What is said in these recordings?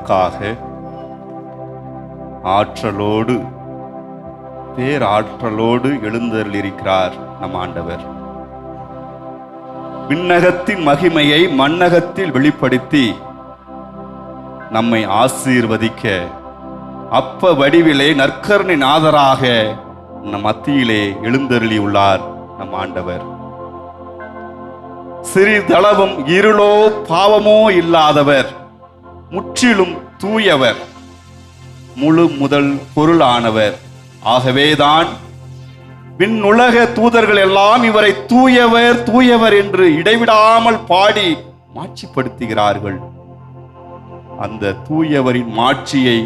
நமக்காக ஆற்றலோடு பேராற்றலோடு எழுந்தருளிருக்கிறார் நம் ஆண்டவர். விண்ணகத்தின் மகிமையை மண்ணகத்தில் வெளிப்படுத்தி நம்மை ஆசீர்வதிக்க அப்ப வடிவிலே நற்கருணை நாதராக நம் மத்தியிலே எழுந்தருளியுள்ளார் நம் ஆண்டவர். சிறிதளவும் இருளோ பாவமோ இல்லாதவர், முற்றிலும் தூயவர், முழு முதல் பொருளானவர். ஆகவேதான் விண்ணுலக தூதர்கள் எல்லாம் இவரை தூயவர் தூயவர் என்று இடைவிடாமல் பாடி மாட்சிப்படுத்துகிறார்கள். அந்த தூயவரின் மாட்சியை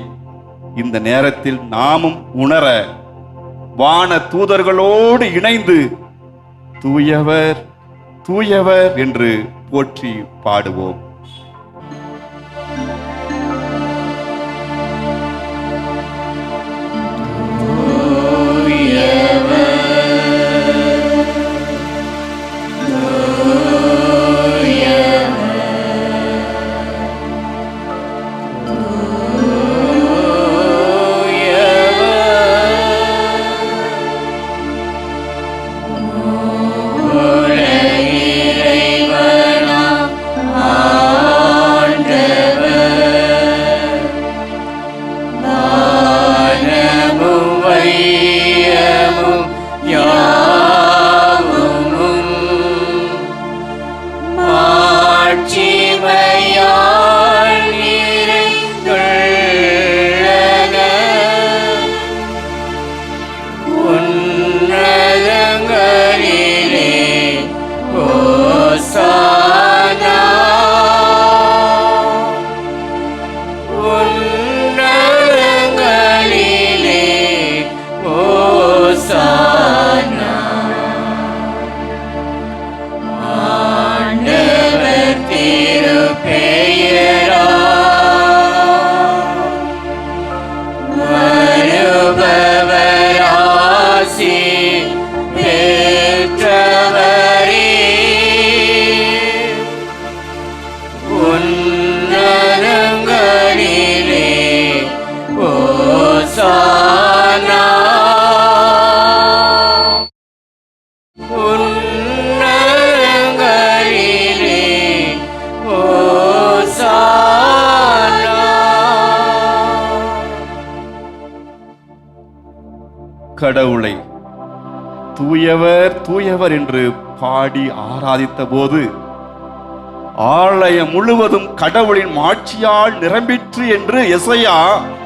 இந்த நேரத்தில் நாமும் உணர வான தூதர்களோடு இணைந்து தூயவர் தூயவர் என்று போற்றி பாடுவோம். கடவுளை தூயவர் தூயவர் என்று பாடி ஆராதித்த போது ஆலயம் முழுவதும் கடவுளின் மாட்சியால் நிரம்பிற்று என்று எசையா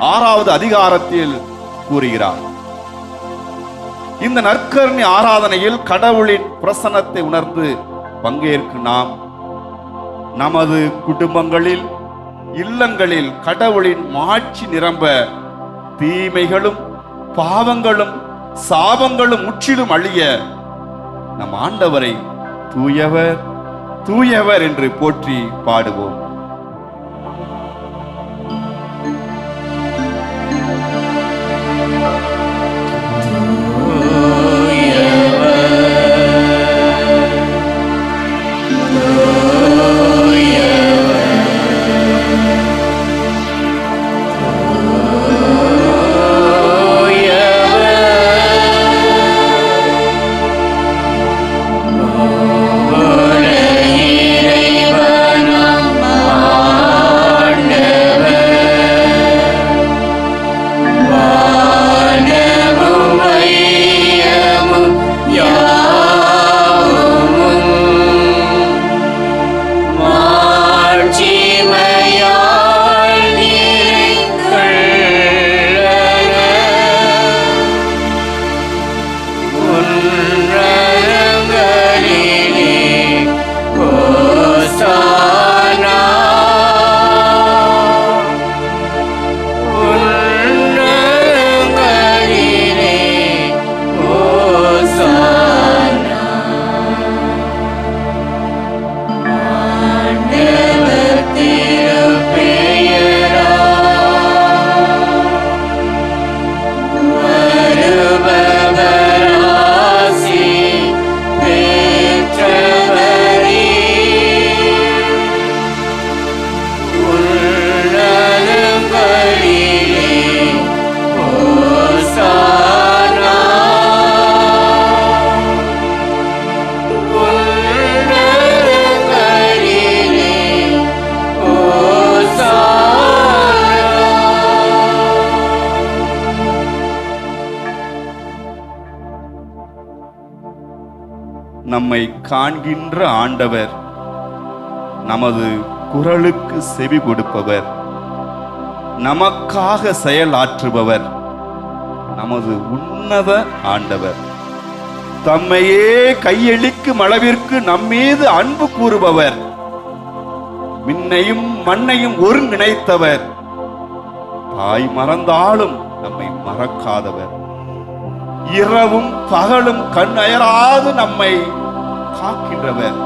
6வது அதிகாரத்தில் கூறுகிறார். இந்த நற்கருணை ஆராதனையில் கடவுளின் பிரசன்னத்தை உணர்ந்து பங்கேற்கும் நாம் நமது குடும்பங்களில் இல்லங்களில் கடவுளின் மாட்சி நிரம்ப தீமைகளும் பாவங்களும் சாபங்களும் முற்றிலும் அழிய நம் ஆண்டவரை தூயவர் தூயவர் என்று போற்றி பாடுவோம். இறைவனம் நம்மை காண்கின்ற ஆண்டவர், நமது குரலுக்கு செவி கொடுப்பவர், நமக்காக செயலாற்றுபவர் நமது உன்னத ஆண்டவர். தம்மையே கையளிக்கும் அளவிற்கு நம்மீது அன்பு கூறுபவர், மின்னையும் மண்ணையும் ஒருங்கிணைத்தவர், தாய் மறந்தாலும் நம்மை மறக்காதவர், இரவும் பகலும் கண் அயராது நம்மை காக்கின்றவர்.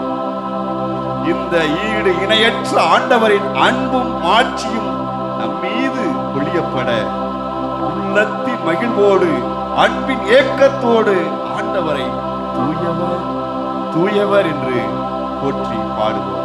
இந்த ஈடு இணையற்ற ஆண்டவரின் அன்பும் ஆட்சியும் நம்மீது பொழியப்பட உள்ளத்தின் மகிழ்வோடு அன்பின் ஏக்கத்தோடு ஆண்டவரை தூயவர் தூயவர் என்று போற்றி பாடுவோம்.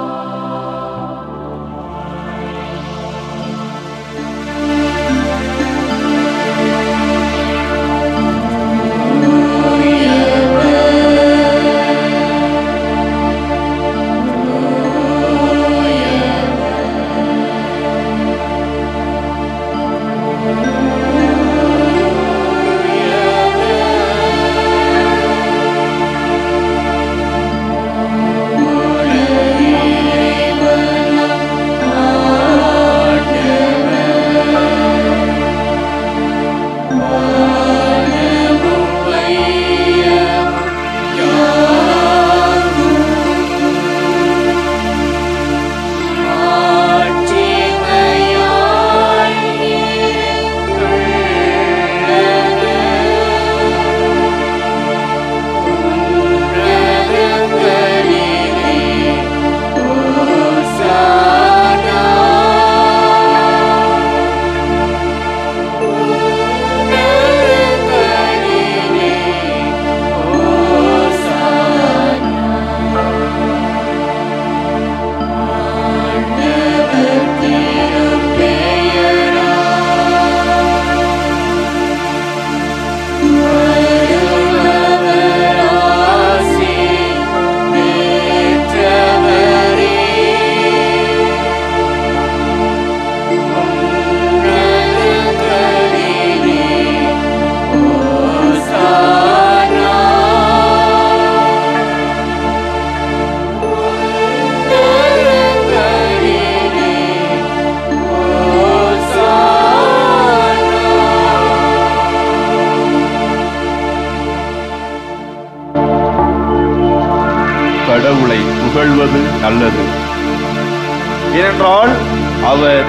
கடவுளை புகழ்வது நல்லது. ஏனென்றால் அவர்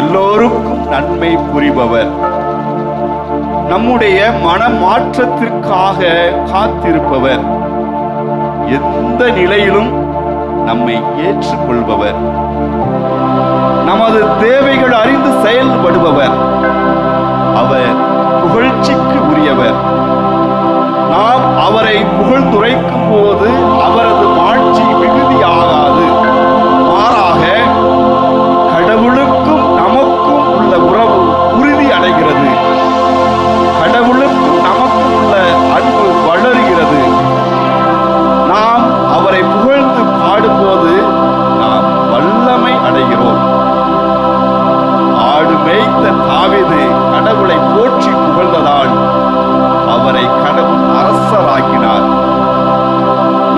எல்லோருக்கும் நன்மை புரிபவர். நம்முடைய மனமாற்றத்திற்காக காத்திருப்பவர். எந்த நிலையிலும் நம்மை ஏற்றுக்கொள்பவர். நமது தேவைகள் அறிந்து செயல்படுபவர். அவர் புகழ்ச்சிக்கு உரியவர். நாம் அவரை புகழ்ந்துரைக்கும் போது அவரது மாட்சி மிகுதியாகாது. மாறாக கடவுளுக்கும் நமக்கும் உள்ள உறவு உறுதி அடைகிறது. கடவுளுக்கும் நமக்கும் உள்ள அன்பு வளருகிறது. நாம் அவரை புகழ்ந்து பாடும்போது நாம் வல்லமை அடைகிறோம். ஆடு மேய்த்த தாவீது கடவுளை போற்றி புகழ்ந்ததால் அவரை கடவுள் அரசராக்கினார்.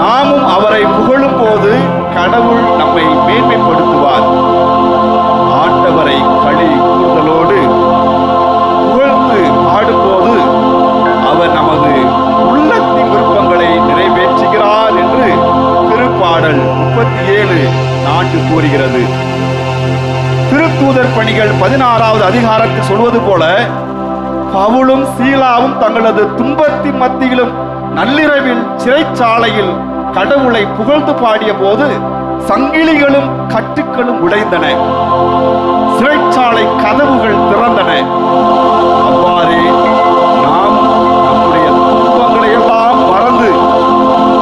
நாமும் அவரை புகழும் போது கடவுள் நம்மை மேன்மைப்படுத்துவார். ஆண்டவரை களி கூறுதலோடு புகழ்ந்து பாடும்போது அவர் நமது உள்ளத்தின் விருப்பங்களை நிறைவேற்றுகிறார் என்று திருப்பாடல் 37:4 கூறுகிறது. திருத்தூதர் பணிகள் 16வது அதிகாரத்தில் சொல்வது போல, பவுலும் சீலாவும் தங்களது துன்பத்தின் மத்தியிலும் நள்ளிரவில் சிறைச்சாலையில் கடவுளை புகழ்ந்து பாடிய போது சங்கிலிகளும் கட்டுக்களும் உடைந்தன. சிறைச்சாலை கதவுகள் திறந்தன. அவ்வாறே நாம் நம்முடைய துன்பங்களை எல்லாம் மறந்து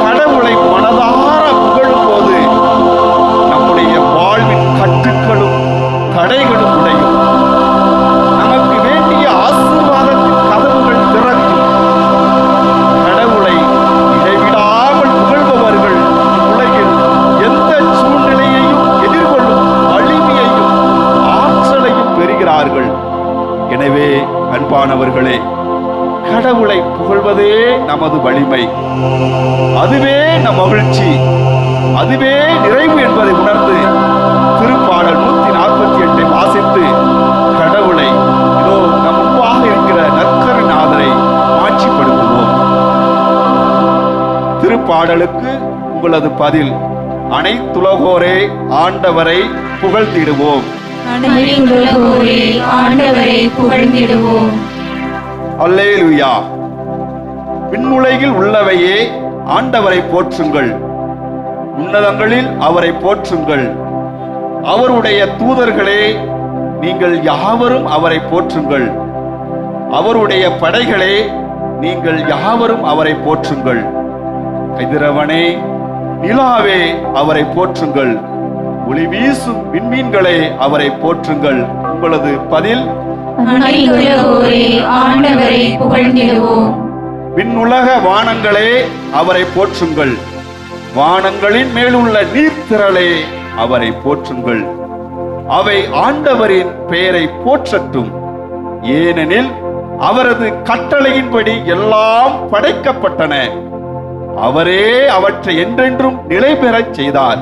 கடவுளை மனதார புகழும் போது நம்முடைய வாழ்வின் கட்டுக்களும் தடைகளும் உடையும். நமக்கு வேண்டிய ஆசீர்வாதத்தின் கதவுகள் திறக்கும். கடவுளை இடைவிடாமல் புகழ்பவர்கள் உலகில் எந்த சூழ்நிலையையும் எதிர்கொள்ளும் வலிமையையும் ஆற்றலையும் பெறுகிறார்கள். எனவே அன்பானவர்களே, கடவுளை புகழ்வதே நமது வலிமை. அதுவே நம் மகிழ்ச்சி, அதுவே நிறைவு என்பதை உணர்ந்து திருப்பாடல் 148 வாசித்து கடவுளை இதோ நம் முன்பாக இருக்கிற நற்கருணாதரை ஆட்சிப்படுத்துவோம். திருப்பாடலுக்கு உங்களது பதில்: அனைத்துலகோரே ஆண்டவரை புகழ்ந்திடுவோம். அனைத்துலகோரே ஆண்டவரை புகழ்ந்திடுவோம். அல்லேலூயா. விண்ணுலகில் உள்ளவையே ஆண்டவரை போற்றுங்கள், உன்னதங்களில் அவரை போற்றுங்கள். அவருடைய தூதர்களே, நீங்கள் யாவரும் அவரை போற்றுங்கள். அவருடைய படைகளே, நீங்கள் யாவரும் அவரை போற்றுங்கள். கதிரவனே, நிலாவே, அவரை போற்றுங்கள். ஒளி வீசும் விண்மீன்களே, அவரை போற்றுங்கள். உங்களது பதில்: அனைத்துலகோரே ஆண்டவரை புகழ்ந்திடுவோம். விண்ணுலக வானங்களே, அவரை போற்றுங்கள். வானங்களின் மேலுள்ள நீர்த்திரளே, அவரை போற்றுங்கள். அவை ஆண்டவரின் பெயரை போற்றட்டும், ஏனெனில் அவரது கட்டளையின்படி எல்லாம் படைக்கப்பட்டன. அவரே அவற்றை என்றென்றும் நிலை பெறச் செய்தார்.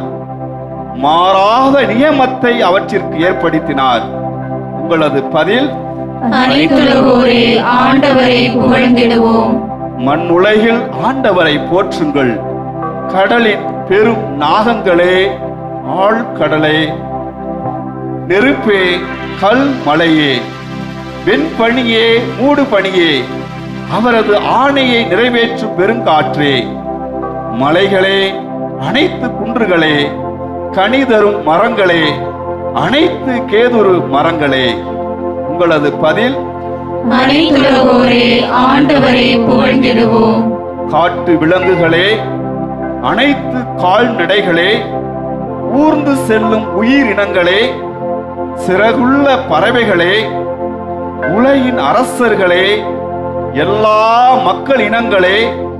மாறாத நியமத்தை அவற்றிற்கு ஏற்படுத்தினார். உங்களது பதில்: அனைத்துலகோரே ஆண்டவரை புகழ்ந்திடுவோம். மண்ணுலகில் ஆண்டவரை போற்றுங்கள். கடலின் பெரும் நாகங்களே, ஆழ்கடலே, நெருப்பே, கல் மலையே, வெண்பனியே, மூடு பனியே, அவரது ஆணையை நிறைவேற்றும் பெருங்காற்றே, மலைகளே, அனைத்து குன்றுகளே, கனிதரும் மரங்களே, அனைத்து கேதுரு மரங்களே. உங்களது பதில்: அனைத்துலகோரே ஆண்டவரை புகழ்ந்திடுவோம். காட்டு விலங்குகளே, அனைத்து கால்நடைகளே, ஊர்ந்து செல்லும் உயிரினங்களே, சிறகுள்ள பறவைகளே, உலகின் அரசர்களே, எல்லா மக்கள் இனங்களே,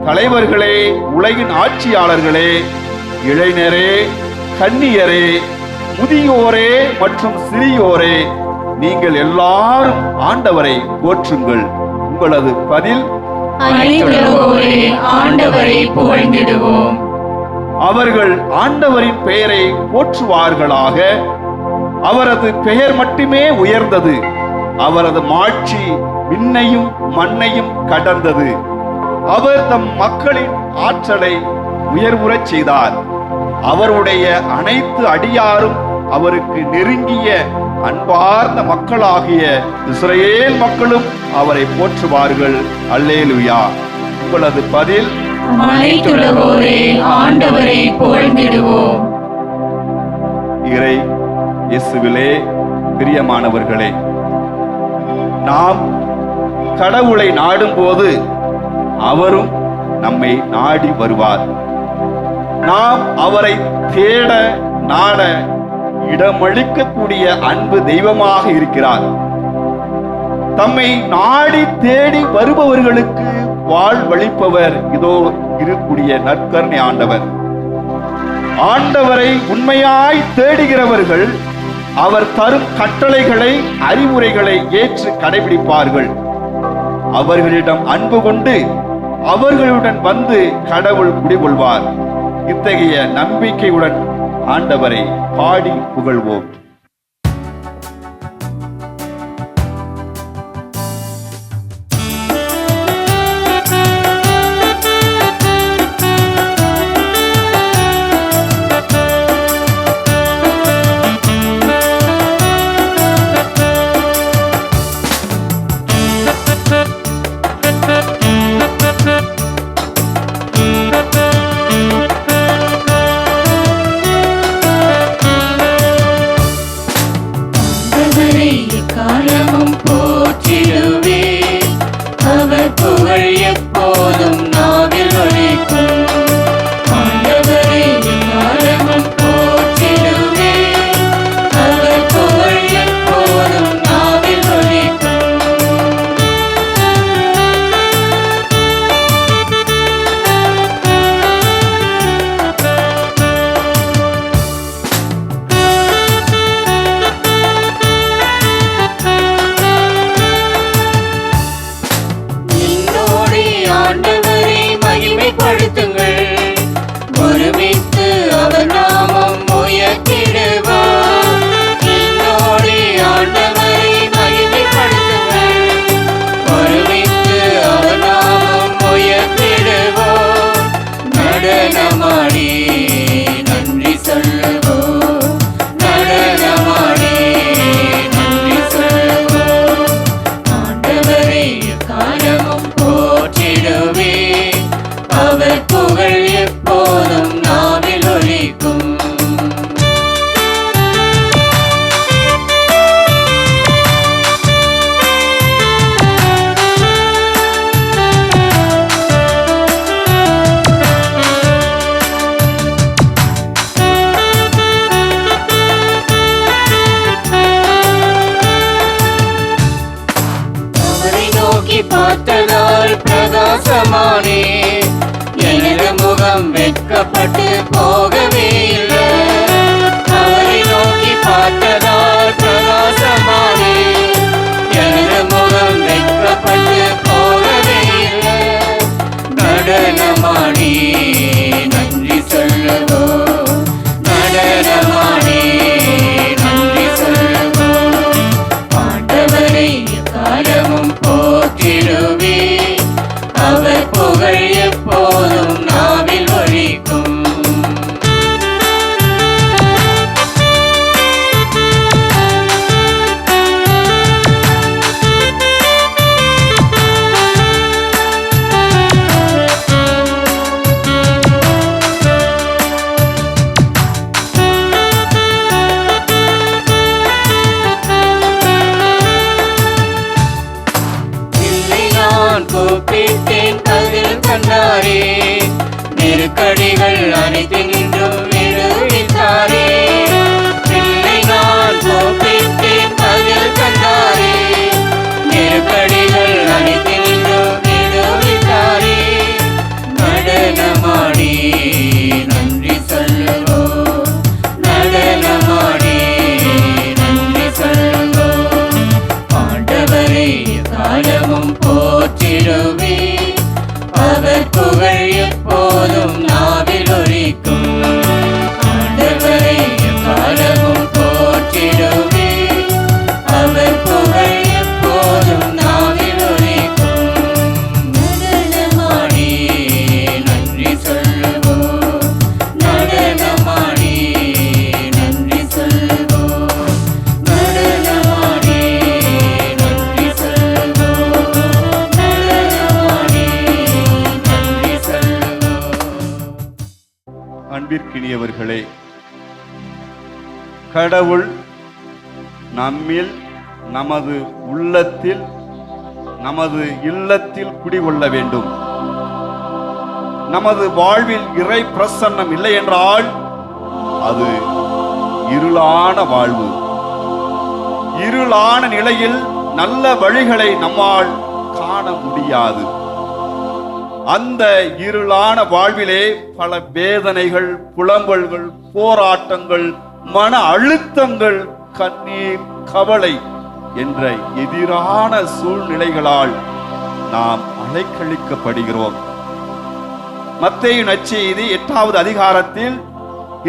தலைவர்களே, உலகின் ஆட்சியாளர்களே, இளைஞரே, கன்னியரே, முதியோரே மற்றும் சிறியோரே, நீங்கள் எல்லாரும் ஆண்டவரை போற்றுங்கள். உங்களது பதில்: அனைத்துலகோரே ஆண்டவரை புகழ்ந்திடுவோம். அவர்கள் ஆண்டவரின் பெயரை போற்றுவார்களாக. அவரது பெயர் மட்டுமே உயர்ந்தது. அவரது மாட்சி விண்ணையும் மண்ணையும் கடந்தது. அவர் தம் மக்களின் ஆற்றலை உயர்வுறச் செய்தார். அவருடைய அனைத்து அடியாரும் அவருக்கு நெருங்கிய அன்பார்ந்த மக்களாகிய இஸ்ரவேல் மக்களும் அவரை போற்றுவார்கள். அல்லேலூயா. உங்களது பதில்: அனைத்துலகோரே ஆண்டவரை புகழ்ந்திடுவோம். இறை இயேசுவிலே பிரியமானவர்களே, நாம் கடவுளை நாடும்போது அவரும் நம்மை நாடி வருவார். நாம் அவரை தேட நாட இடமளிக்கக்கூடிய அன்பு தெய்வமாக இருக்கிறார். தம்மை நாடி தேடி வருபவர்களுக்கு வாழ்வளிப்பவர் இதோ இருக்கக்கூடிய நற்கருணை ஆண்டவர். ஆண்டவரை உண்மையாய் தேடுகிறவர்கள் அவர் தரும் கட்டளைகளை, அறிவுரைகளை ஏற்று கடைபிடிப்பார்கள். அவர்களிடம் அன்பு கொண்டு அவர்களுடன் வந்து கடவுள் குடிகொள்வார். இத்தகைய நம்பிக்கையுடன் ஆண்டவரை பாடி புகழ்வோம். ஆண்டவரை காலமும் போற்றிடுவே. அவர் புகழ் எப்போதும் நாவில் ஒலிக்கும். பார்த்ததால் பிரகாசமானே, எனது முகம் வெட்கப்பட்டு போகவே இல்லை. அவரை நோக்கி பார்த்ததால் பிரகாசமானே, எனது முகம் வெட்கப்பட்டு போகவே இல்லை. நடனமானே நன்றி சொல்லவோ, நடனமானே நன்றி சொல்லவோ. ஆண்டவரை காலமும் போற்றிடுவே. அவர் புகழ் எப்போதும் நாவில் ஒலிக்கும். கூப்பிட்டேன் பதில் கண்டாரே, நெருக்கடிகள் அனைத்தினின்றும் விடுவித்தாரே. பிள்ளை நான் கூப்பிட்டேன் பதில் கண்டாரே, நெருக்கடிகள் அனைத்தினின்றும் விடுவித்தாரே. நடனமாடி நன்றி சொல்லுவோ, நடனமாடி நன்றி சொல்லுவோ. ஆண்டவரை காலமும் போற்றிடுவே. அவர் புகழ் எப்போதும் நாவில் ஒலிக்கும். ஆண்டவரை காலமும் போற்றிடுவே. அவர் புகழ் எப்போதும் நாவில் ஒலிக்கும். நடனமாடி நன்றி சொல்லுவோ, நடனமாடி நன்றி சொல்லுவோ, நடனமாடி நன்றி சொல்லுவோ, நடனமாடி நன்றி சொல்லுவோ. அன்பிற்கினியவர்களே, கடவுள் நம்மில், நமது உள்ளத்தில், நமது இல்லத்தில் குடிகொள்ள வேண்டும். நமது வாழ்வில் இறை பிரசன்னம் இல்லை என்றால் அது இருளான வாழ்வு. இருளான நிலையில் நல்ல வழிகளை நம்மால் காண முடியாது. அந்த இருளான வாழ்விலே பல வேதனைகள், புலம்பல்கள், போராட்டங்கள், மன அழுத்தங்கள், கண்ணீர், கவலை என்ற எதிரான சூழ்நிலைகளால் நாம் அலைக்கழிக்கப்படுகிறோம். மத்தேயு நற்செய்தி 8வது அதிகாரத்தில்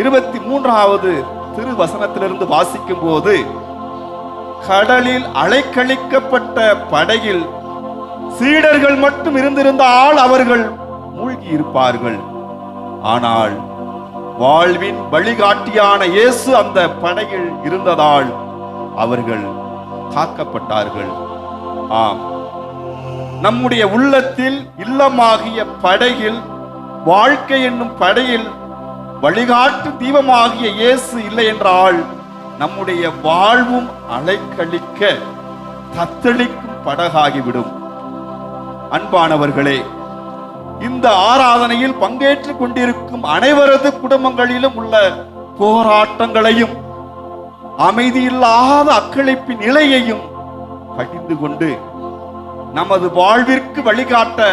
23வது திருவசனத்திலிருந்து வாசிக்கும் போது, கடலில் அலைக்கழிக்கப்பட்ட படகில் சீடர்கள் மட்டும் இருந்திருந்தால் அவர்கள் மூழ்கி இருப்பார்கள். ஆனால் வாழ்வின் வழிகாட்டியான இயேசு அந்த படகில் இருந்ததால் அவர்கள் காக்கப்பட்டார்கள். ஆம், நம்முடைய உள்ளத்தில் இல்லமாகிய படகில், வாழ்க்கை என்னும் படகில் வழிகாட்டு தீபமாகிய இயேசு இல்லை என்றால் நம்முடைய வாழ்வும் அலைக்கழிக்க தத்தளிக்கும் படகாகிவிடும். அன்பானவர்களே, இந்த ஆராதனையில் பங்கேற்றுக் கொண்டிருக்கும் அனைவரது குடும்பங்களிலும் உள்ள போராட்டங்களையும் அமைதியில்லாத அக்களிப்பின் நிலையையும் பகிர்ந்து கொண்டு நமது வாழ்விற்கு வழிகாட்ட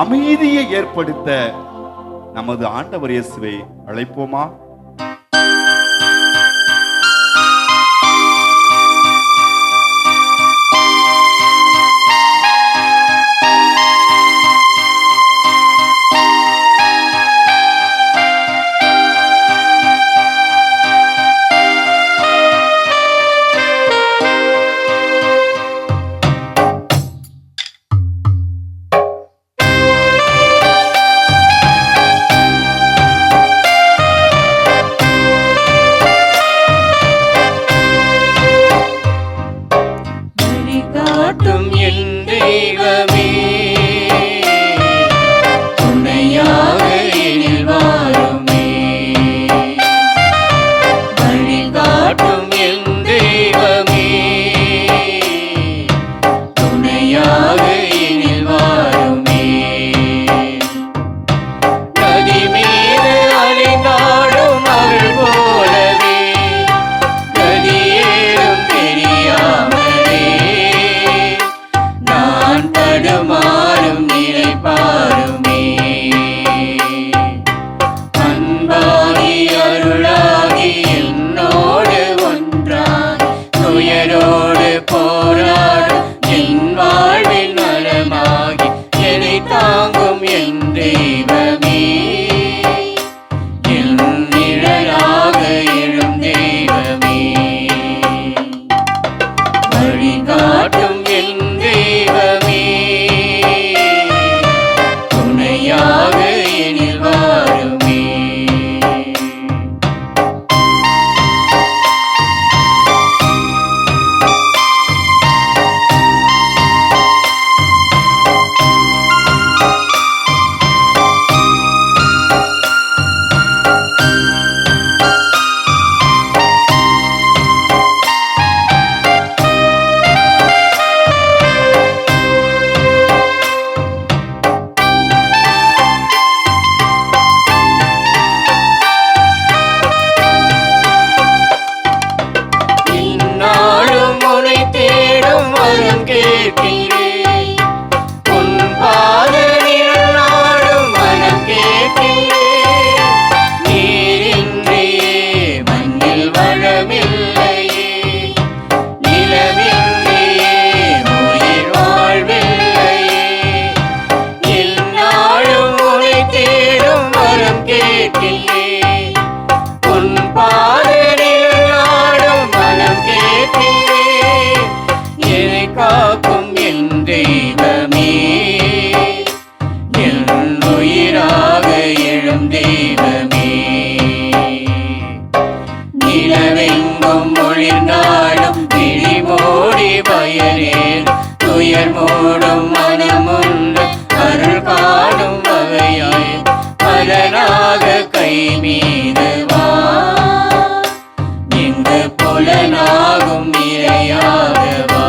அமைதியை ஏற்படுத்த நமது ஆண்டவர் இயேசுவை அழைப்போமா? தடுமாறும் நிலைப்பாருமே. அன்பாகி அருளாகி என்னோடு ஒன்றாய் துயரோடு போராடும் என் வாழ்வின் நலமாகி என்னை தாங்கும் என் தெய்வமே. என் நிழலாக எழும் தெய்வமே. வழிகாட்டும் என் தெய்வமே. துணையாக எனில் வாருமே. இந்நாளும் உன்னை தேடும் வரம் கேட்கின்றேன். உன் பாதத்தில் நாடும் மனம் கேட்கின்றேன். நீரின்றியே மண்ணில் வளமில்லையே. நிலவின்றியே உயிர் வாழ்வில்லையே. இந்நாளும் உன்னை தேடும் வரம் கேட்கின்றேன். உன் பாதத்தில் நாடும் மனம் கேட்கின்றேன். என்னை காக்கும் என் தெய்வமே. என் உயிராக எழும் தெய்வமே. நிலவெங்கும் ஒளிர்ந்தாலும் விழி மூடி பயனேன். துயர் மூடும் மனமுண்டு அருள் காணும் வகையாய் பலனாக கை மீது வா. இங்கு புலனாகும் இறையாக வா.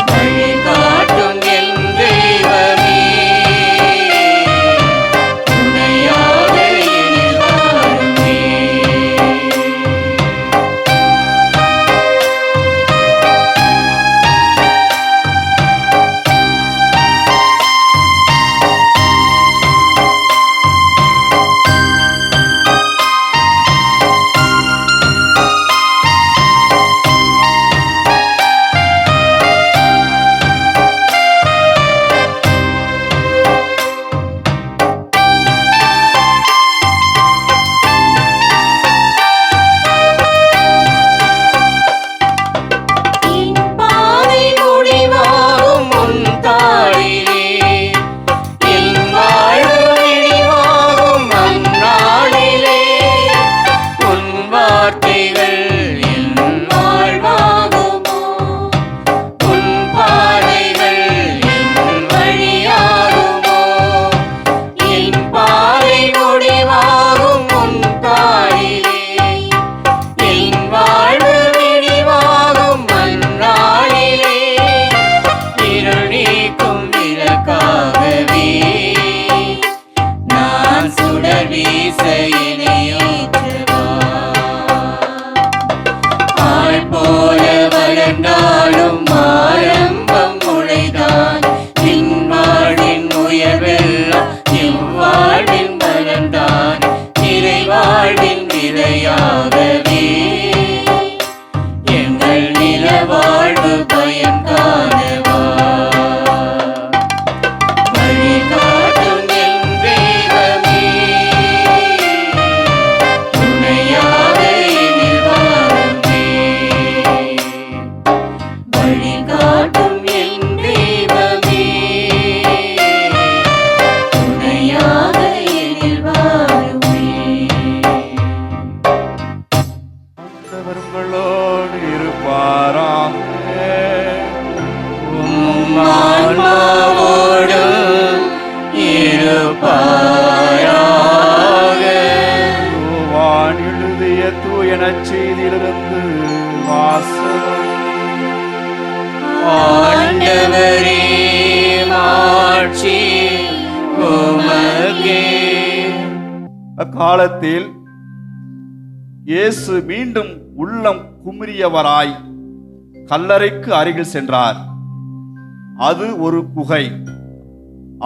வழிகாட்டும் என் தெய்வமே. துணையாக எனில் வாருமே. பாதை முடிவாகும் உன் தாளிலே. என் வாழ்வு விடிவாகும் அந்நாளிலே. உன் வார்த்தைகள் என் வாழ்வாகுமோ. உன் பாதைகள் என் வழியாகுமோ. என் பாதை முடிவாகும் உன் தாளிலே. என் வாழ்வு விடிவாகும் அந்நாளிலே. இருள் நீக்கும் விளக்காகவே நான் சுடர் வீச இணையேற்றவா. ஆள் போல வளர்ந்தாலும் ஆரம்பம் முளைதான். என் வாழ்வின் உயர்வெல்லாம் இவ்வாழ்வின் பலன்தான். இறை வாழ்வின் விதையாகவே எங்கள் நில வாழ்வு பயன் காணவா. வழிகாட்டும் என் தெய்வமே. துணையாக எனில் வாருமே. வழிகாட்டும் என் தெய்வமே. துணையாக எனில் வாருமே. ஆண்டவர்களோடு இருப்பாராக. உம் ஆன்மாவோடும் இருப்பாராக. யோவான் எழுதிய தூய நற்செய்தியிலிருந்து வாசகம். ஆண்டவரே மாட்சி உமக்கே. அக்காலத்தில் இயேசு மீண்டும் உள்ளம் குமுறியவராய் கல்லறைக்கு அருகில் சென்றார். அது ஒரு குகை.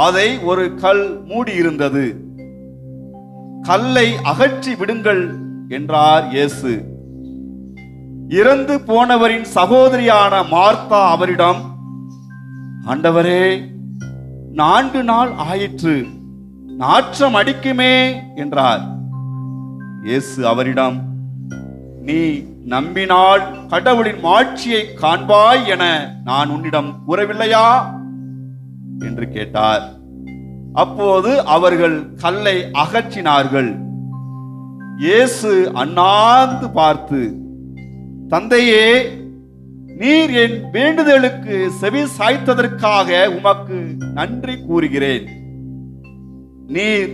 அதை ஒரு கல் மூடியிருந்தது. கல்லை அகற்றி விடுங்கள் என்றார் இயேசு. இறந்து போனவரின் சகோதரியான மார்த்தா அவரிடம், ஆண்டவரே, 4 நாள் ஆயிற்று, நாற்றம் அடிக்குமே என்றார். இயேசு அவரிடம், நீ நம்பினால் கடவுளின் மாட்சியை காண்பாய் என நான் உன்னிடம் கூறவில்லையா என்று கேட்டார். அப்போது அவர்கள் கல்லை அகற்றினார்கள். இயேசு அண்ணாந்து பார்த்து, தந்தையே, நீர் என் வேண்டுதலுக்கு செவி சாய்த்ததற்காக உமக்கு நன்றி கூறுகிறேன். நீர்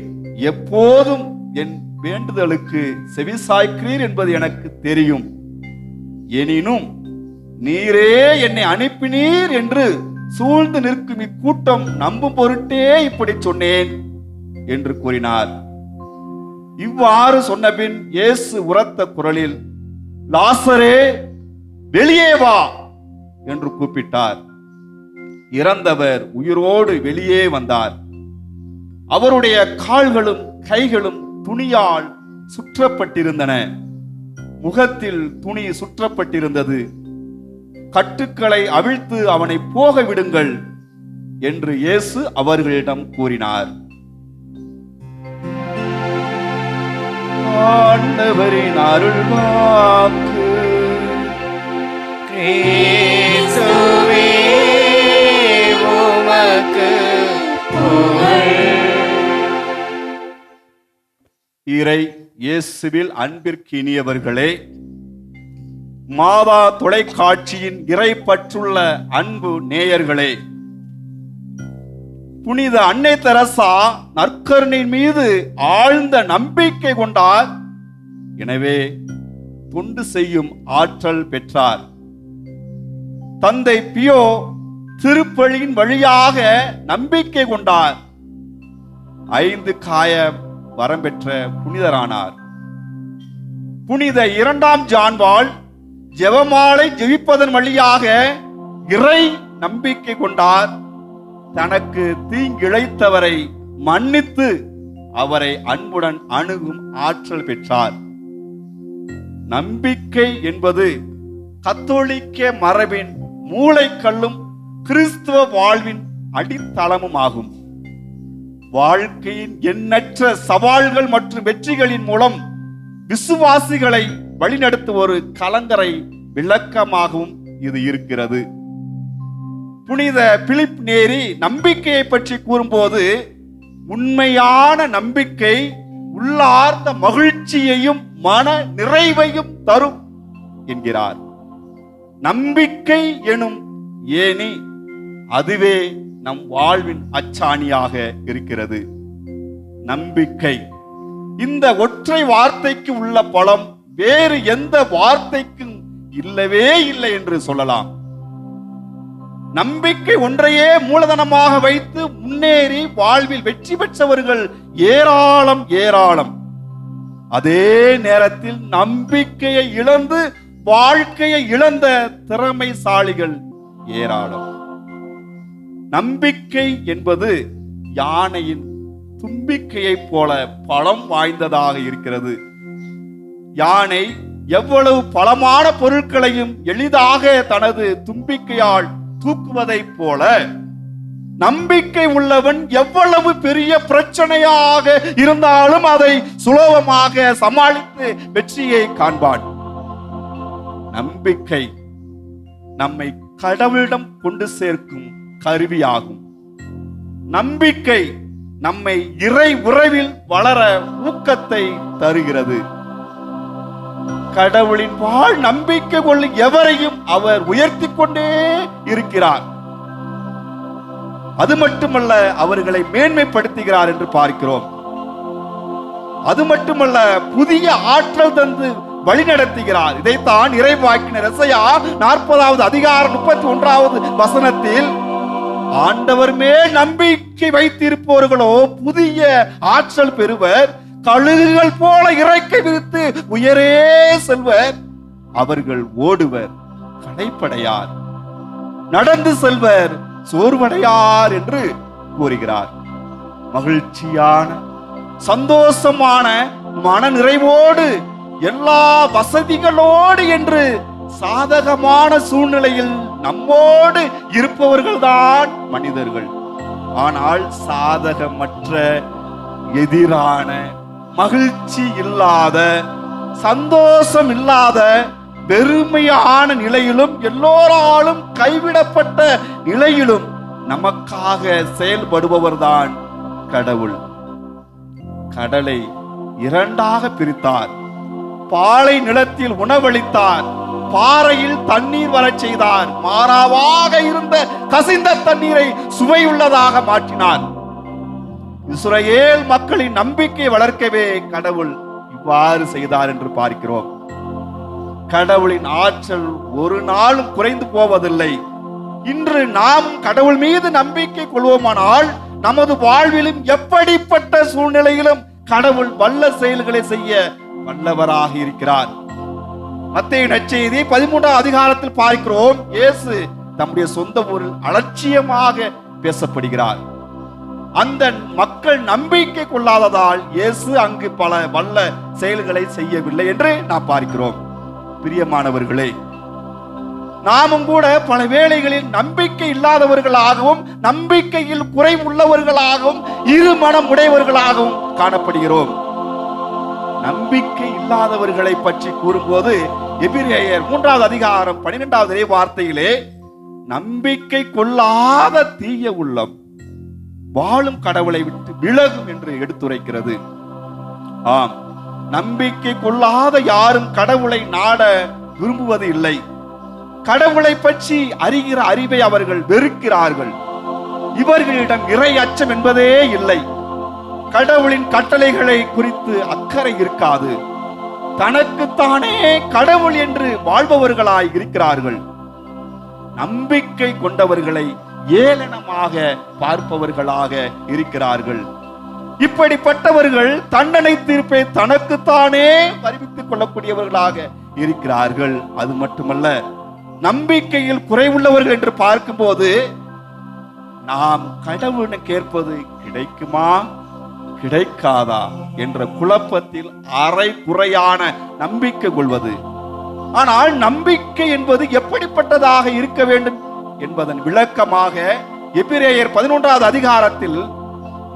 எப்போதும் என் வேண்டுதலுக்கு செவி சாய்க்கிறீர் என்பது எனக்கு தெரியும். எனினும் நீரே என்னை அனுப்பினீர் என்று சூழ்ந்து நிற்கும் இக்கூட்டம் நம்பும் பொருட்டே இப்படி சொன்னேன் என்று கூறினார். இவ்வாறு சொன்னபின் இயேசு உரத்த குரலில், லாசரே, வெளியே வா என்று கூப்பிட்டார். இறந்தவர் உயிரோடு வெளியே வந்தார். அவருடைய கால்களும் கைகளும் துணியால் சுற்றப்பட்டிருந்தன. முகத்தில் துணி சுற்றப்பட்டிருந்தது. கட்டுக்களை அவிழ்த்து அவனை போக விடுங்கள் என்று இயேசு அவர்களிடம் கூறினார். ஆண்டவரின் அருள்வாக்கு. கிறிஸ்துவே உமக்கு புகழ். இறை இயேசுவில் அன்பிற்கினியவர்களே, மாதா தொலைக்காட்சியின் இறை பற்றுள்ள அன்பு நேயர்களே, புனித அன்னை தெரசா நற்கருணையின் மீது ஆழ்ந்த நம்பிக்கை கொண்டார். எனவே தொண்டு செய்யும் ஆற்றல் பெற்றார். தந்தை பியோ திருப்பலியின் வழியாக நம்பிக்கை கொண்டார். 5 காய வரம் பெற்ற புனிதரானார். புனித 2ஆம் ஜான்பால் ஜெபமாலை ஜெபிப்பதன் வழியாக இறை நம்பிக்கை கொண்டார். தனக்கு தீங்கிழைத்தவரை மன்னித்து அவரை அன்புடன் அணுகும் ஆற்றல் பெற்றார். நம்பிக்கை என்பது கத்தோலிக்க மரபின் மூளைக்கல்லும் கிறிஸ்துவ வாழ்வின் அடித்தளமும் ஆகும். வாழ்க்கையின் எண்ணற்ற சவால்கள் மற்றும் வெற்றிகளின் மூலம் விசுவாசிகளை வழிநடத்தும் ஒரு கலங்கரை விளக்கமாகவும் இது இருக்கிறது. புனித பிலிப் நேரி நம்பிக்கையை பற்றி கூறும்போது, உண்மையான நம்பிக்கை உள்ளார்ந்த மகிழ்ச்சியையும் மன நிறைவையும் தரும் என்கிறார். நம்பிக்கை எனும் ஏணி, அதுவே நம் வாழ்வின் அச்சாணியாக இருக்கிறது. நம்பிக்கை, இந்த ஒற்றை வார்த்தைக்கு உள்ள பலம் வேறு எந்த வார்த்தைக்கும் இல்லவே இல்லை என்று சொல்லலாம். நம்பிக்கை ஒன்றையே மூலதனமாக வைத்து முன்னேறி வாழ்வில் வெற்றி பெற்றவர்கள் ஏராளம் ஏராளம். அதே நேரத்தில் நம்பிக்கையை இழந்து வாழ்க்கையை இழந்த திறமைசாலிகள் ஏராளம். நம்பிக்கை என்பது யானையின் தும்பிக்கையை போல பலம் வாய்ந்ததாக இருக்கிறது. யானை எவ்வளவு பலமான பொருட்களையும் எளிதாக தனது தும்பிக்கையால் தூக்குவதை போல, நம்பிக்கை உள்ளவன் எவ்வளவு பெரிய பிரச்சனையாக இருந்தாலும் அதை சுலபமாக சமாளித்து வெற்றியை காண்பான். நம்பிக்கை நம்மை கடவுளிடம் கொண்டு சேர்க்கும் கருவியாகும். நம்பிக்கை நம்மை இறை உறவில் வளர ஊக்கத்தை தருகிறது. கடவுளின் வாழ் நம்பிக்கை கொள்ளும் எவரையும் அவர் உயர்த்தி கொண்டே இருக்கிறார். அது மட்டுமல்ல, அவர்களை மேன்மைப்படுத்துகிறார் என்று பார்க்கிறோம். அது மட்டுமல்ல, புதிய ஆற்றல் தந்து வழிநடத்துகிறார். இதைத்தான் இறைவாக்கினர் எசாயா 40வது அதிகாரம் 31வது வசனத்தில், ஆண்டவர் மேல் நம்பிக்கை வைத்திருப்பவர்களோ புதிய ஆற்றல் பெறுவர், கழுகுகள் போல இறக்கை விரித்து உயரே செல்வர், அவர்கள் ஓடுவர் களைப்படையார், நடந்து செல்வர் சோர்வடையார் என்று கூறுகிறார். மகிழ்ச்சியான, சந்தோஷமான, மன நிறைவோடு, எல்லா வசதிகளோடு என்று சாதகமான சூழ்நிலையில் நம்மோடு இருப்பவர்கள்தான் மனிதர்கள். ஆனால் சாதகமற்ற, எதிரான, மகிழ்ச்சி இல்லாத, சந்தோஷம் இல்லாத, பெருமையான நிலையிலும், எல்லோராலும் கைவிடப்பட்ட நிலையிலும் நமக்காக செயல்படுபவர்தான் கடவுள். கடலை இரண்டாக பிரித்தார், பாலை நிலத்தில் உணவளித்தார், பாறையில் தண்ணீர் வரச் செய்தார், மாறாவாக இருந்த கசிந்த தண்ணீரை சுவையுள்ளதாக மாற்றினார். இஸ்ரவேல் மக்களின் நம்பிக்கை வளர்க்கவே கடவுள் இவ்வாறு செய்தார் என்று பார்க்கிறோம். கடவுளின் ஆற்றல் ஒரு நாளும் குறைந்து போவதில்லை. இன்று நாம் கடவுள் மீது நம்பிக்கை கொள்வோமானால் நமது வாழ்விலும் எப்படிப்பட்ட சூழ்நிலையிலும் கடவுள் வல்ல செயல்களை செய்ய வல்லவராக இருக்கிறார். மத்தேயு நற்செய்தி 13ஆம் அதிகாரத்தில் பார்க்கிறோம், இயேசு தம்முடைய சொந்த ஊரில் அலட்சியமாக பேசப்படுகிறார். அந்த மக்கள் நம்பிக்கை கொள்ளாததால் இயேசு அங்கு பல வல்ல செயல்களை செய்யவில்லை என்று நாம் பார்க்கிறோம். பிரியமானவர்களே, நாமும் கூட பல வேளைகளில் நம்பிக்கை இல்லாதவர்களாகவும், நம்பிக்கையில் குறைவுள்ளவர்களாகவும், இருமனம் உடையவர்களாகவும் காணப்படுகிறோம். நம்பிக்கை இல்லாதவர்களை பற்றி கூறும்போது எபிரேயர் 3ஆம் அதிகாரம் 12வது வார்த்தையிலே, நம்பிக்கை கொள்ளாத தீய உள்ளம் வாழும் கடவுளை விட்டு விலகும் என்று எடுத்துரைக்கிறது. ஆம், நம்பிக்கை கொள்ளாத யாரும் கடவுளை நாட விரும்புவது இல்லை. கடவுளை பற்றி அறிகிற அறிவை அவர்கள் வெறுக்கிறார்கள். இவர்களிடம் இறை அச்சம் என்பதே இல்லை. கடவுளின் கட்டளைகளை குறித்து அக்கறை இருக்காது. தனக்குத்தானே கடவுள் என்று வாழ்பவர்களாய் இருக்கிறார்கள். நம்பிக்கை கொண்டவர்களை ஏளனமாக பார்ப்பவர்களாக இருக்கிறார்கள். இப்படிப்பட்டவர்கள் தண்டனை தீர்ப்பை தனக்குத்தானே அறிவித்துக் கொள்ளக்கூடியவர்களாக இருக்கிறார்கள். அது மட்டுமல்ல, நம்பிக்கையில் குறைவுள்ளவர்கள் என்று பார்க்கும்போது நாம் கடவுளை கேட்பது கிடைக்குமா கிடைக்காதா என்ற குழப்பத்தில் அரை குறையான நம்பிக்கை கொள்வது. ஆனால் நம்பிக்கை என்பது எப்படிப்பட்டதாக இருக்க வேண்டும் என்பதன் விளக்கமாக எபிரேயர் 11ஆம் அதிகாரத்தில்,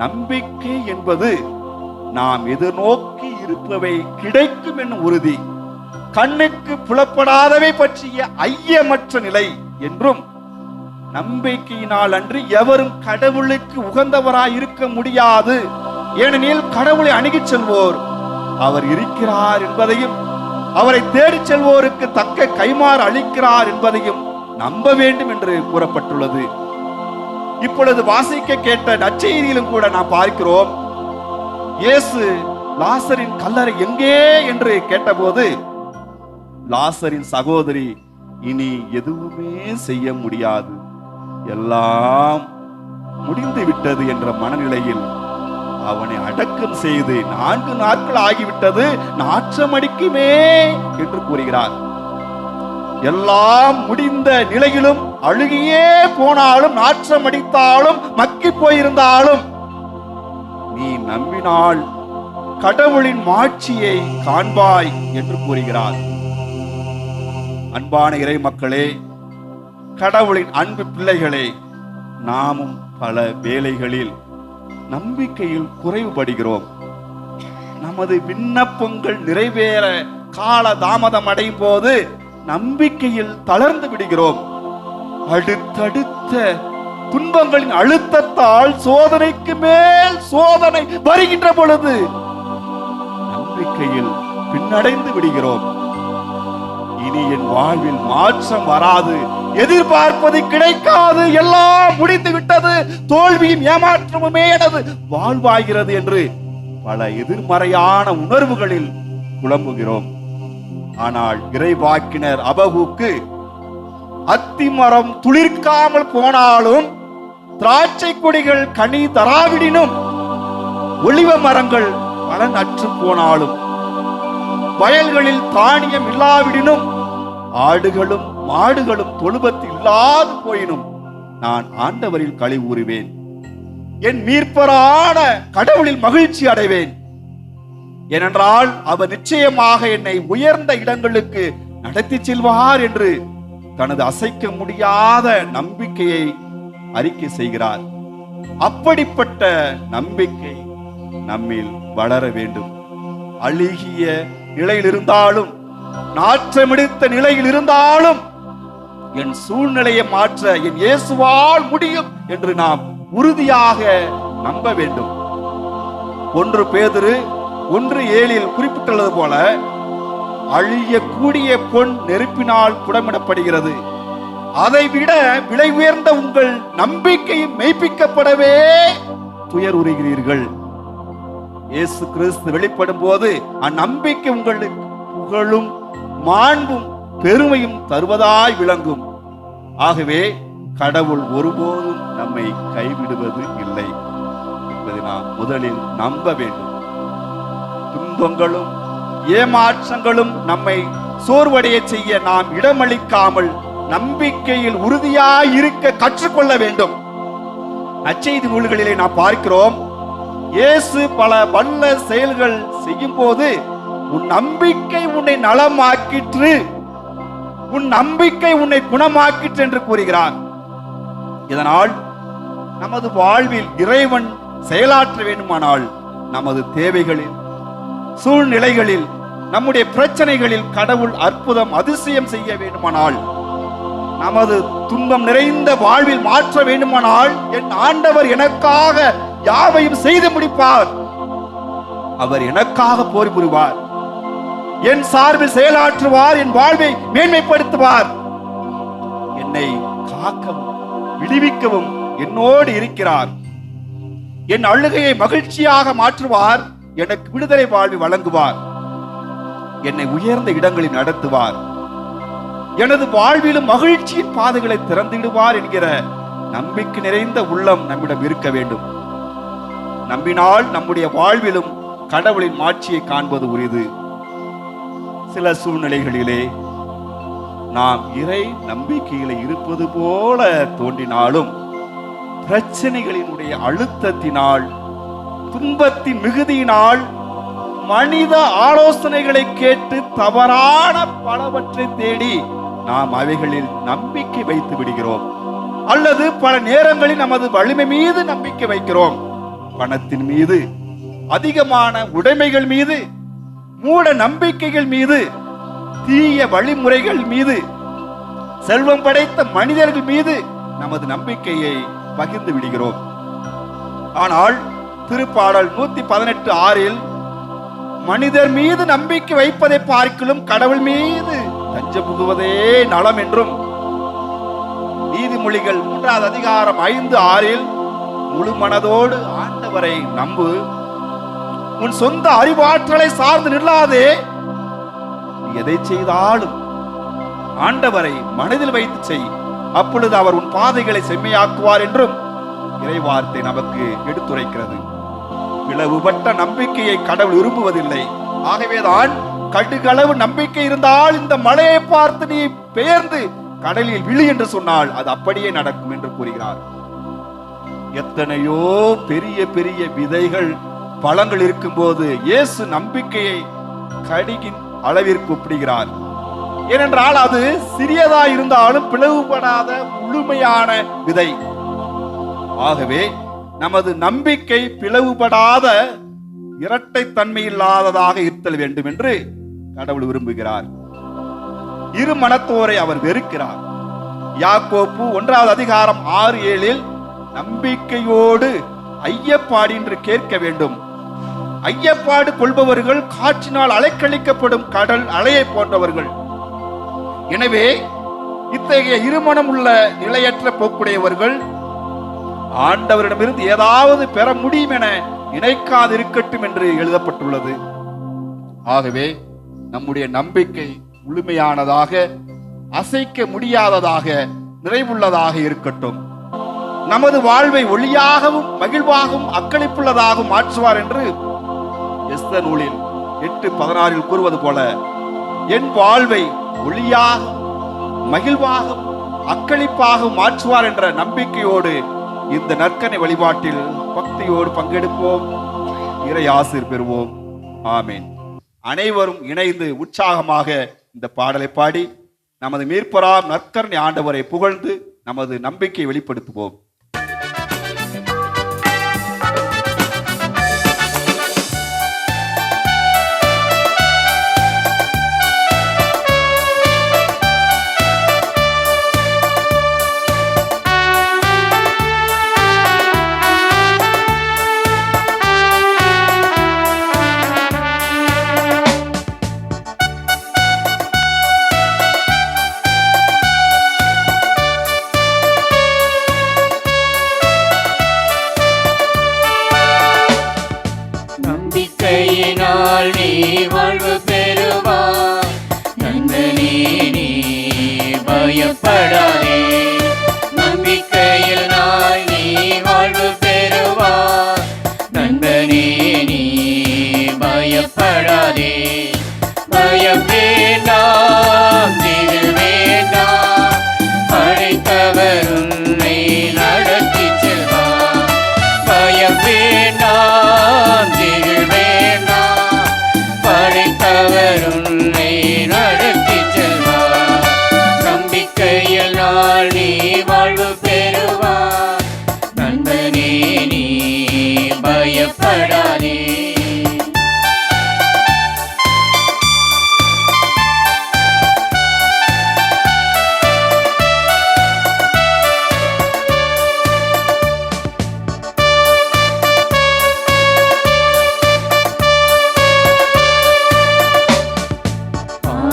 நம்பிக்கை என்பது நாம் எதிர்நோக்கி இருப்பவை கிடைக்கும் என்னும் உறுதி, கண்ணுக்கு புலப்படாதவை பற்றிய ஐயமற்ற நிலை என்றும், நம்பிக்கையினால் அன்றி எவரும் கடவுளுக்கு உகந்தவராய் இருக்க முடியாது, ஏனெனில் கடவுளை அணுகிச் செல்வோர் அவர் இருக்கிறார் என்பதையும், அவரை தேடிச் செல்வோருக்கு தக்க கைமாறு அளிக்கிறார் என்பதையும் நம்ப வேண்டும் என்று கூறப்பட்டுள்ளது. இப்பொழுது வாசிக்க கேட்ட நற்செய்தியிலும் கூட நாம் பார்க்கிறோம், இயேசு லாசரின் கல்லறை எங்கே என்று கேட்டபோது, லாசரின் சகோதரி இனி எதுவுமே செய்ய முடியாது, எல்லாம் முடிந்து விட்டது என்ற மனநிலையில் அவனை அடக்கம் செய்து 4 நாட்கள் ஆகிவிட்டது, நாற்றம் அடிக்குமே என்று கூறுகிறார். எல்லாம் முடிந்த நிலையிலும், அழுகியே போனாலும், நாற்றம் அடித்தாலும், மக்கி போயிருந்தாலும், நீ நம்பினால் கடவுளின் மாட்சியை காண்பாய் என்று கூறுகிறார். அன்பான இறை மக்களே, கடவுளின் அன்பு பிள்ளைகளே, நாமும் பல வேளைகளில் நம்பிக்கையில் குறைவுபடுகிறோம். நமது விண்ணப்பங்கள் நிறைவேற கால தாமதம் அடையும் போது நம்பிக்கையில் தளர்ந்து விடுகிறோம். அடுத்தடுத்த துன்பங்களின் அழுத்தத்தால் சோதனைக்கு மேல் சோதனை வருகின்ற பொழுது நம்பிக்கையில் பின்னடைந்து விடுகிறோம். இனி என் வாழ்வில் மாற்றம் வராது, எதிர்பார்ப்பது கிடைக்காது, எல்லாம் முடிந்து விட்டது, தோல்வியும் ஏமாற்றமுமே எனது வாழ்வாகிறது என்று பல எதிர்மறையான உணர்வுகளில் குழம்புகிறோம். ஆனால் இறைவாக்கினர் அபகுக்கு, அத்திமரம் துளிர்க்காமல் போனாலும், திராட்சை கொடிகள் கனி தராவிடினும், ஒலிவ மரங்கள் பலன் அற்று போனாலும், வயல்களில் தானியம் இல்லாவிடினும், ஆடுகளும் மாடுகளும் தொழுவத்தில் இல்லாது போயினும், நான் ஆண்டவரில் களி கூறுவேன். என் மீட்பரான கடவுளில் மகிழ்ச்சி அடைவேன். ஏனென்றால் அவர் நிச்சயமாக என்னை உயர்ந்த இடங்களுக்கு நடத்தி செல்வார் என்று தனது அசைக்க முடியாத நம்பிக்கையை அறிக்கை செய்கிறார். அப்படிப்பட்ட நம்பிக்கை நம்மில் வளர வேண்டும். அழுகிய நிலையில் இருந்தாலும், நாற்றமெடுத்த நிலையில் இருந்தாலும், என் சூழ்நிலையை மாற்ற என் இயேசுவால் முடியும் என்று நாம் உறுதியாக நம்ப வேண்டும். 1 பேதுரு 1:7 குறிப்பிட்டுள்ளது போல, அழியக்கூடிய பொன் நெருப்பினால் புடமிடப்படுகிறது. அதைவிட விலை உயர்ந்த உங்கள் நம்பிக்கை மெய்ப்பிக்கப்படவே துயர் உறுகிறீர்கள். இயேசு கிறிஸ்து வெளிப்படும் போது அந்நம்பிக்கை உங்களுக்கு புகழும் மாண்பும் பெருமையும் தருவதாய் விளங்கும். ஆகவே கடவுள் ஒருபோதும் நம்மை கைவிடுவது இல்லை என்பதை நாம் முதலில் நம்ப வேண்டும். துன்பங்களும் ஏமாற்றங்களும் நம்மை சோர்வடைய செய்ய நாம் இடமளிக்காமல் நம்பிக்கையில் உறுதியாய் இருக்க கற்றுக்கொள்ள வேண்டும். நற்செய்தி நூல்களிலே நாம் பார்க்கிறோம், இயேசு பல வல்ல செயல்கள் செய்யும் போது உன் நம்பிக்கை உன்னை நலமாக்கிற்று, உன் நம்பிக்கை உன்னை குணமாக்கிற்று என்று கூறுகிறார். இதனால் நமது வாழ்வில் இறைவன் செயலாற்ற வேண்டுமானால் நமது தேவைகளில், சூழ்நிலைகளில், நம்முடைய பிரச்சனைகளில் கடவுள் அற்புதம் அதிசயம் செய்ய வேண்டுமானால், நமது துன்பம் நிறைந்த வாழ்வில் மாற்ற வேண்டுமானால், என் ஆண்டவர் எனக்காக யாவையும் செய்து முடிப்பார், அவர் எனக்காக போர் புரிவார், என் சார்பில் செயலாற்றுவார், என் வாழ்வை மேன்மைப்படுத்துவார், என்னை காக்கவும் விடுவிக்கவும் என்னோடு இருக்கிறார், என் அழுகையை மகிழ்ச்சியாக மாற்றுவார், எனக்கு விடுதலை வாழ்வை வழங்குவார், என்னை உயர்ந்த இடங்களில் நடத்துவார், எனது வாழ்விலும் மகிழ்ச்சியின் பாதைகளை திறந்திடுவார் என்கிற நம்பிக்கை நிறைந்த உள்ளம் நம்மிடம் இருக்க வேண்டும். நம்பினால் நம்முடைய வாழ்விலும் கடவுளின் மாட்சியை காண்பது உரிது. சில சூழ்நிலைகளிலே நாம் இறை நம்பிக்கையில இருப்பது போல தோன்றினாலும், பிரச்சனைகளினுடைய அழுத்தத்தினால், துன்பத்தின் மிகுதியினால், மனித ஆலோசனைகளை கேட்டு தவறான பலவற்றை தேடி நாம் அவைகளில் நம்பிக்கை வைத்து விடுகிறோம். அல்லது பல நேரங்களில் நமது வலிமை மீது நம்பிக்கை வைக்கிறோம். பணத்தின் மீது, அதிகமான உடைமைகள் மீது, மூட நம்பிக்கைகள் மீது, தீய வழிமுறைகள் மீது, செல்வம் படைத்த மனிதர்கள் மீது நமது நம்பிக்கையை பகிர்ந்து விடுகிறோம். ஆனால் திருப்பாடல் 118:6 மனிதர் மீது நம்பிக்கை வைப்பதை பார்க்கிலும் கடவுள் மீது தஞ்சம் புகுவதே நலம் என்றும், நீதிமொழிகள் 3:5-6 முழு மனதோடு ஆண்டவரை நம்பு, உன் சொந்த அறிவாற்றலை சார்ந்து நில்லாதே, எதை செய்தாலும் ஆண்டவரை மனதில் வைத்து செய், அப்பொழுது அவர் உன் பாதைகளை செம்மையாக்குவார் என்றும் இறைவார்த்தை நமக்கு எடுத்துரைக்கிறது. பிளவுபட்ட நம்பிக்கையை கடவுள் விரும்புவதில்லை. ஆகவேதான் கடுகளவு நம்பிக்கை இருந்தால் இந்த மலையை பார்த்து நீ பெயர்ந்து கடலில் விழு என்று சொன்னால் அது அப்படியே நடக்கும் என்று கூறுகிறார். எத்தனையோ பெரிய பெரிய விதைகள், பழங்கள் இருக்கும் போது இயேசு நம்பிக்கையை கடுகின் அளவிற்கு ஒப்பிடுகிறார். ஏனென்றால் அது சிறியதா இருந்தாலும் பிளவுபடாத முழுமையான விதை. ஆகவே நமது நம்பிக்கை பிளவுபடாத இரட்டைத்தன்மை இல்லாததாக இருத்தல் வேண்டும் என்று கடவுள் விரும்புகிறார். இரு மனத்தோரை அவர் வெறுக்கிறார். யாக்கோப்பு 1:6-7 நம்பிக்கையோடு ஐயப்பாடு என்று கேட்க வேண்டும். ஐயப்பாடு கொள்பவர்கள் காற்றினால் அலைக்கழிக்கப்படும் கடல் அலையை போன்றவர்கள். எனவே இத்தகைய இருமனம் உள்ள நிலையற்ற போக்குடையவர்கள் ஆண்டவரிடமிருந்து ஏதாவது பெற முடியும் என நினைக்காதிருக்கட்டும் என்று எழுதப்பட்டுள்ளது. ஆகவே நம்முடைய நம்பிக்கை முழுமையானதாக, அசைக்க முடியாததாக, நிறைவுள்ளதாக இருக்கட்டும். நமது வாழ்வை ஒளியாகவும் மகிழ்வாகவும் அக்களிப்புள்ளதாகவும் மாற்றுவார் என்று எஸ்தர் நூலில் 8:16 கூறுவது போல, என் வாழ்வை ஒளியாகவும் மகிழ்வாகவும் அக்களிப்பாக மாற்றுவார் என்ற நம்பிக்கையோடு இந்த நற்கனை வழிபாட்டில் பக்தியோடு பங்கெடுப்போம். இறை ஆசீர் பெறுவோம். ஆமீன். அனைவரும் இணைந்து உற்சாகமாக இந்த பாடலை பாடி நமது மீட்பராம் நற்கருணை ஆண்டவரை புகழ்ந்து நமது நம்பிக்கையை வெளிப்படுத்துவோம். நம்பிக்கையினால் நீ வாழ்வு பெறுவாய். நண்பனே நீ பயப்படாதே. நம்பிக்கையினால் நீ வாழ்வு பெறுவாய். நண்பனே நீ பயப்படாதே. பயம் வேண்டாம், திகில் வேண்டாம், படைத்தவர் உன்னை நடத்தி செல்வார். பயம் வேண்டாம், திகில் வேண்டாம், படைத்தவர் உன்னை நடத்தி செல்வார். நம்பிக்கையினால் நீ வாழ்வு பெறுவார். நண்பனே நீ பயப்படாதே.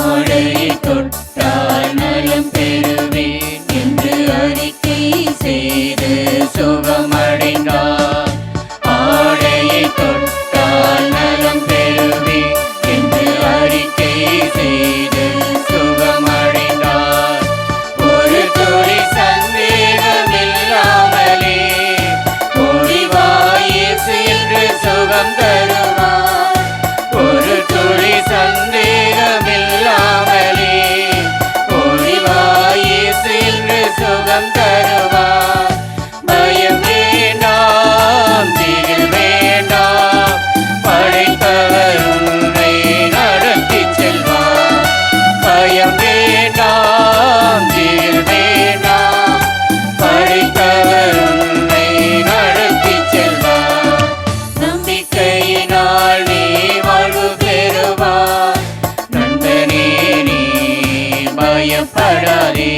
ஆடையை தொட்டால் நலம் பெறுவேன் என்று அறிக்கை செய்து சுகமடைந்தார். ஆடையை தொட்டால் நலம் பெறுவேன் என்று அறிக்கை செய்து சுகமடைந்தார். ஒரு துளி சந்தேகமில்லாமலே ஓடிவாய் இயேசு என்று சுகம் தருவார். ஒரு துளி சந்தேகமில்லாமலே ஓடிவாய் இயேசு என்று சுகம் தருவார். பயம் வேண்டாம், திகில் வேண்டாம், படைத்தவர் உன்னை நடத்தி செல்வார். பயம் வேண்டாம், திகில் வேண்டாம், படைத்தவர் உன்னை நடத்தி செல்வார். நம்பிக்கையினால் நீ வாழ்வு பெறுவார். நண்பனே நீ பயப்படாதே.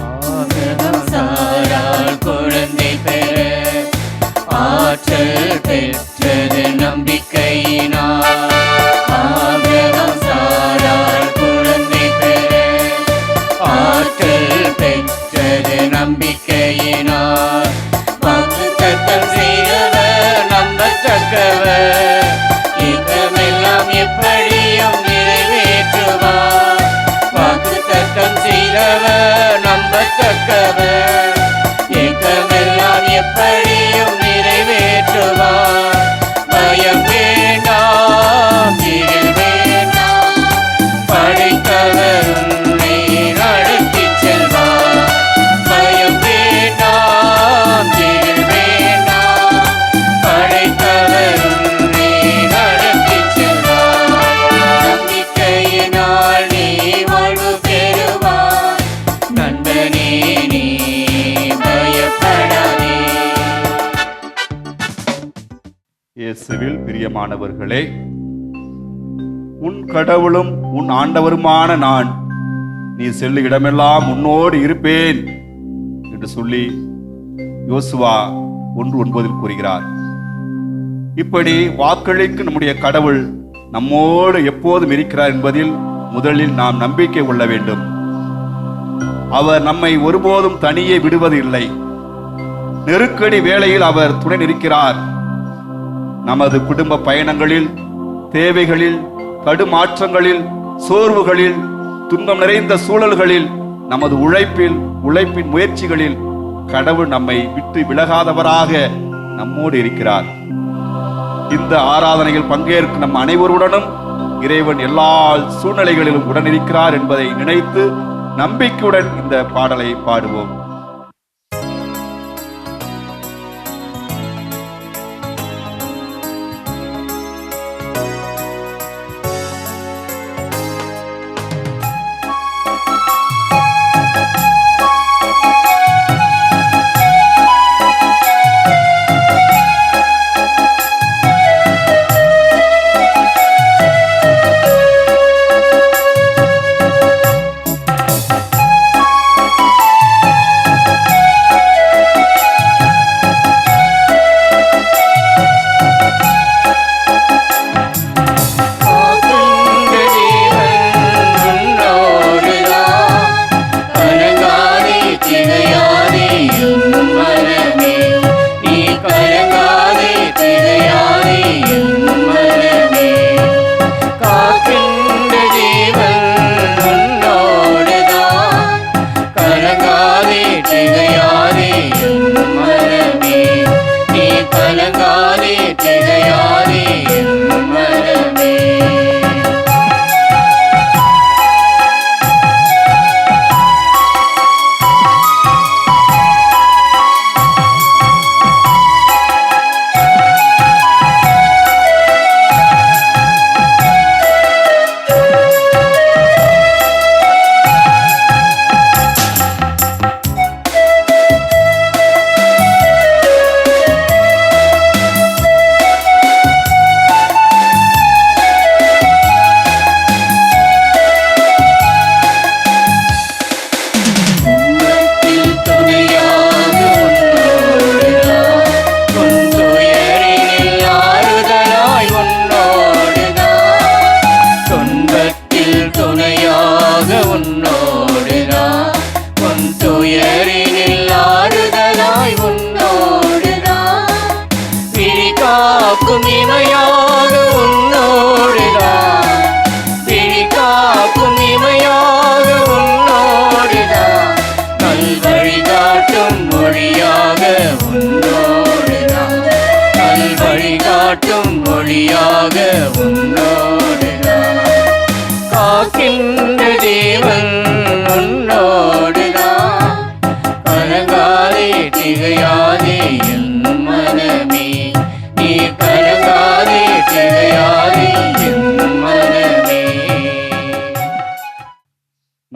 ஆபிரகாம் சாராள் குழந்தை பெற ஆற்றல் பெற்றது நம்பிக்கையினால். ஆபிரகாம் சாராள் குழந்தை பெற ஆற்றல் பெற்றது நம்பிக்கையினால். வாக்குத்தத்தம் செய்தவர் நம்பத்தக்கவர். யுகமெல்லாம் எப்படியும் நிறைவேற்றுவார். வாக்குத்தத்தம் செய்தவர் நம்பத்தக்கவர். ஏக்கமெல்லாம் எப்படியும் நிறைவேற்றுவார். பயம் வேண்டாம், திகில் வேண்டாம், படைத்தவர் உன்னை நடத்தி செல்வார். பயம் வேண்டாம், திகில் வேண்டாம், படைத்தவர் உன்னை நடத்தி செல்வார். நம்பிக்கையினால் நீ வாழ்வு பெறுவார். நண்பனே நீ பயப்படாதே. இயேசுவில் பிரியமானவர்களே, உன் கடவுளும் உன் ஆண்டவருமான நான் நீ செல்லு இடமெல்லாம் உன்னோடு இருப்பேன் என்று சொல்லி யோசுவா 1:9 கூறுகிறார். இப்படி வாக்களிக்கும் நம்முடைய கடவுள் நம்மோடு எப்போதும் இருக்கிறார் என்பதில் முதலில் நாம் நம்பிக்கை கொள்ள வேண்டும். அவர் நம்மை ஒருபோதும் தனியே விடுவது இல்லை. நெருக்கடி வேளையில் அவர் துணை நிற்கிறார். நமது குடும்ப பயணங்களில், தேவைகளில், தடுமாற்றங்களில், சோர்வுகளில், துன்பம் நிறைந்த சூழல்களில், நமது உழைப்பின் முயற்சிகளில் கடவுள் நம்மை விட்டு விலகாதவராக நம்மோடு இருக்கிறார். இந்த ஆராதனையில் பங்கேற்கும் நம் அனைவருடனும் இறைவன் எல்லா சூழ்நிலைகளிலும் உடனிருக்கிறார் என்பதை நினைத்து நம்பிக்கையுடன் இந்த பாடலை பாடுவோம்.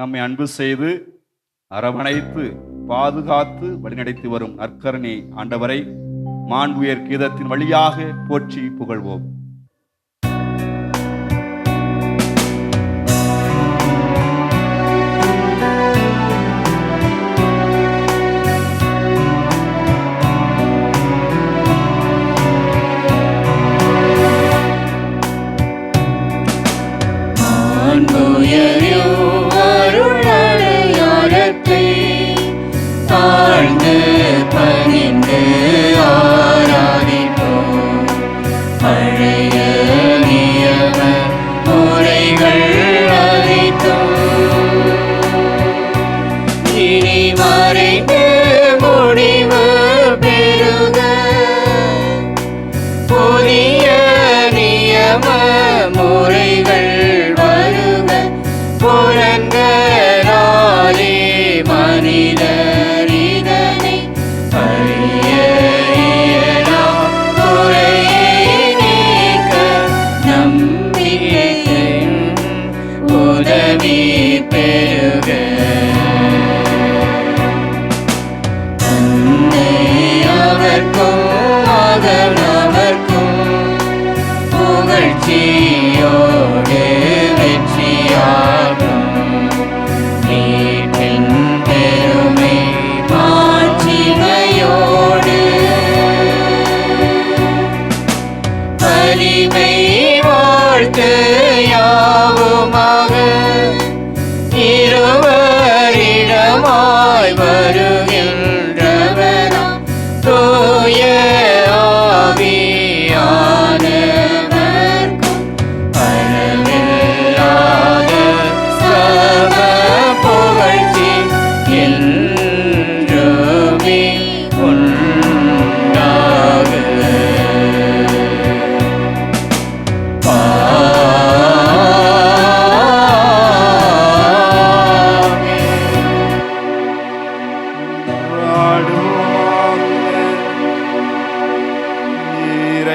நம்மை அன்பு செய்து அரவணைத்து பாதுகாத்து வழிநடத்தி வரும் நற்கருணை ஆண்டவரை மாண்புயர் கீதத்தின் வழியாக போற்றி புகழ்வோம்.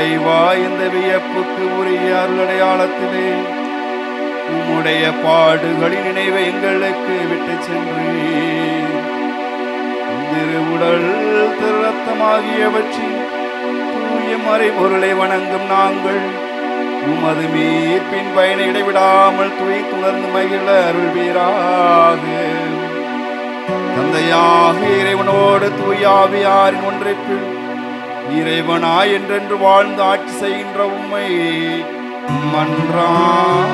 இறைவா, இந்த வியப்புக்கு உரிய அருளடையாளத்திலே உம்முடைய பாடுகளின் நினைவை எங்களுக்கு விட்டு சென்றீர். திருவுடல் திரு ரத்தமாகியவற்றின் தூய மறைபொருளை வணங்கும் நாங்கள் உமது மீட்பின் பயனை இடைவிடாமல் துணர்ந்து மகிழ அருள்வீராக. தந்தையாக இறைவனோடு தூயாவியாரின் ஒன்றைப்பில் இறைவனாய் என்றென்று வாழ்ந்து ஆட்சி செய்கின்ற உம்மை மன்றாடுகின்றோம்.